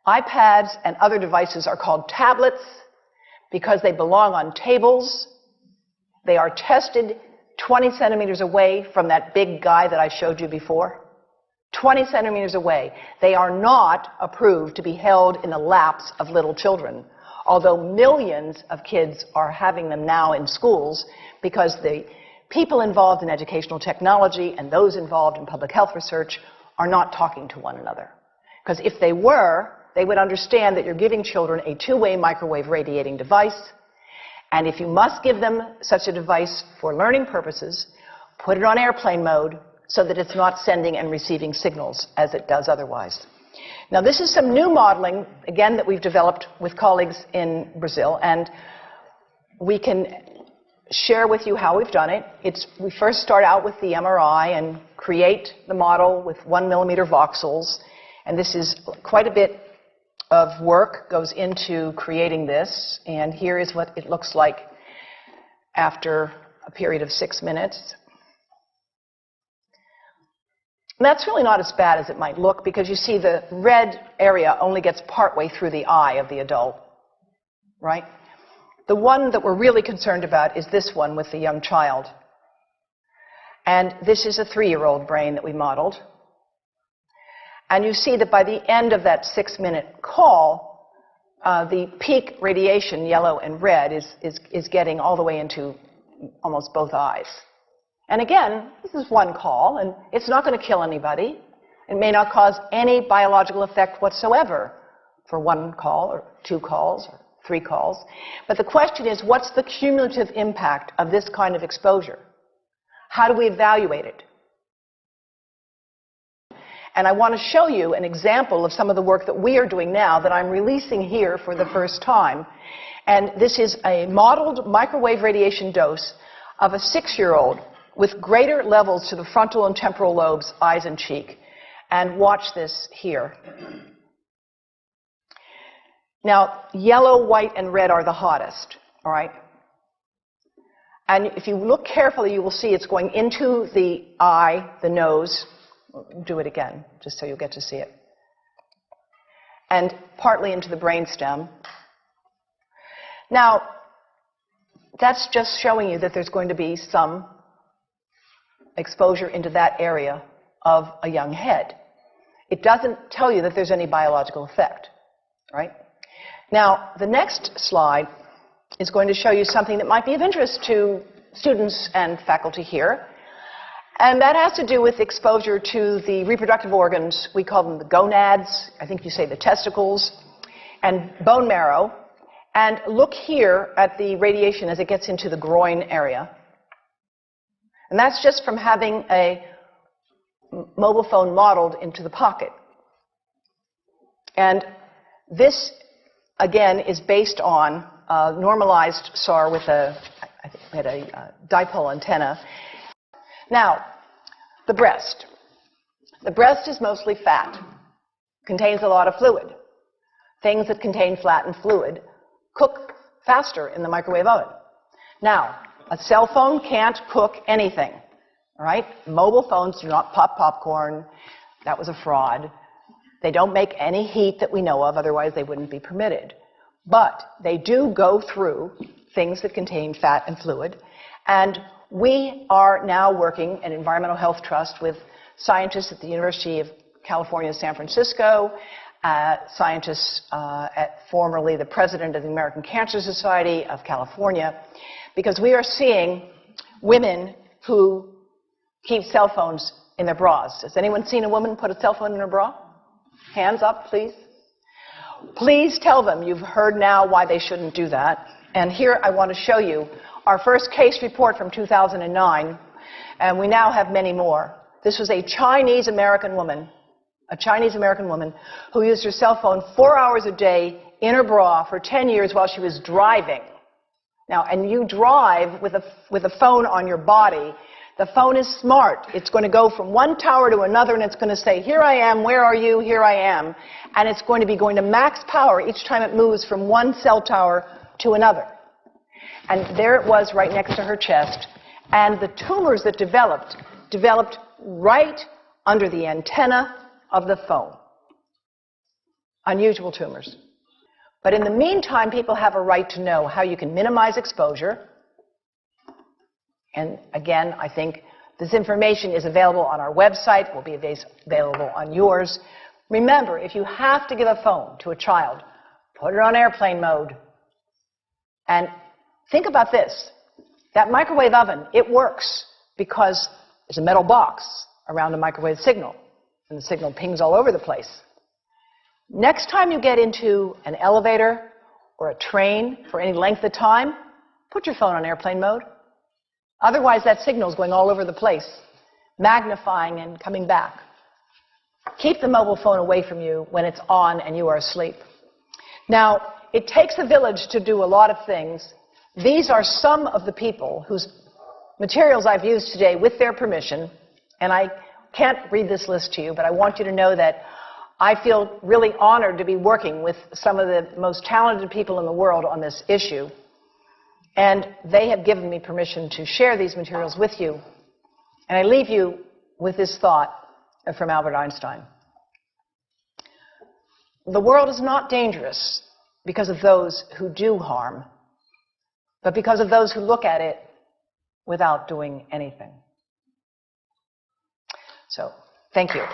iPads and other devices are called tablets because they belong on tables. They are tested 20 centimeters away from that big guy that I showed you before. 20 centimeters away. They are not approved to be held in the laps of little children, although millions of kids are having them now in schools because the people involved in educational technology and those involved in public health research are not talking to one another. Because if they were, they would understand that you're giving children a two-way microwave radiating device, and if you must give them such a device for learning purposes, put it on airplane mode so that it's not sending and receiving signals as it does otherwise. Now, this is some new modeling, again, that we've developed with colleagues in Brazil, and we can share with you how we've done it. We first start out with the MRI and create the model with 1 millimeter voxels, and this is quite a bit of work goes into creating this, and here is what it looks like after a period of 6 minutes. And that's really not as bad as it might look because you see the red area only gets partway through the eye of the adult, right? The one that we're really concerned about is this one with the young child. And this is a 3-year-old brain that we modeled. And you see that by the end of that 6-minute call, the peak radiation, yellow and red, is getting all the way into almost both eyes. And again, this is one call, and it's not going to kill anybody. It may not cause any biological effect whatsoever for 1 call or 2 calls or 3 calls. But the question is, what's the cumulative impact of this kind of exposure? How do we evaluate it? And I want to show you an example of some of the work that we are doing now that I'm releasing here for the first time. And this is a modeled microwave radiation dose of a 6-year-old with greater levels to the frontal and temporal lobes, eyes and cheek. And watch this here. Now, yellow, white, and red are the hottest, all right? And if you look carefully, you will see it's going into the eye, the nose. Do it again, just so you'll get to see it. And partly into the brainstem. Now, that's just showing you that there's going to be some exposure into that area of a young head. It doesn't tell you that there's any biological effect, right? Now, the next slide is going to show you something that might be of interest to students and faculty here. And that has to do with exposure to the reproductive organs. We call them the gonads. I think you say the testicles. And bone marrow. And look here at the radiation as it gets into the groin area. And that's just from having a mobile phone modeled into the pocket. And this, again, is based on a normalized SAR with I think we had a dipole antenna. Now, the breast. The breast is mostly fat, contains a lot of fluid. Things that contain fat and fluid cook faster in the microwave oven. Now, a cell phone can't cook anything, all right? Mobile phones do not pop popcorn. That was a fraud. They don't make any heat that we know of, otherwise they wouldn't be permitted. But they do go through things that contain fat and fluid, and we are now working at Environmental Health Trust with scientists at the University of California, San Francisco, scientists formerly the president of the American Cancer Society of California, because we are seeing women who keep cell phones in their bras. Has anyone seen a woman put a cell phone in her bra? Hands up, please. Please tell them you've heard now why they shouldn't do that. And here I want to show you our first case report from 2009, and we now have many more. This was a Chinese-American woman who used her cell phone 4 hours a day in her bra for 10 years while she was driving. Now, and you drive with a phone on your body. The phone is smart. It's going to go from one tower to another, and it's going to say, here I am, where are you, here I am. And it's going to be going to max power each time it moves from one cell tower to another. And there it was right next to her chest. And the tumors that developed right under the antenna of the phone. unusual tumors. But in the meantime, people have a right to know how you can minimize exposure. And again, I think this information is available on our website, will be available on yours. Remember, if you have to give a phone to a child, put it on airplane mode. And think about this. That microwave oven, it works because there's a metal box around the microwave signal, and the signal pings all over the place. Next time you get into an elevator or a train for any length of time, put your phone on airplane mode. Otherwise, that signal is going all over the place, magnifying and coming back. Keep the mobile phone away from you when it's on and you are asleep. Now, it takes a village to do a lot of things. These are some of the people whose materials I've used today with their permission, and I can't read this list to you, but I want you to know that I feel really honored to be working with some of the most talented people in the world on this issue. And they have given me permission to share these materials with you. And I leave you with this thought from Albert Einstein. The world is not dangerous because of those who do harm, but because of those who look at it without doing anything. So, thank you.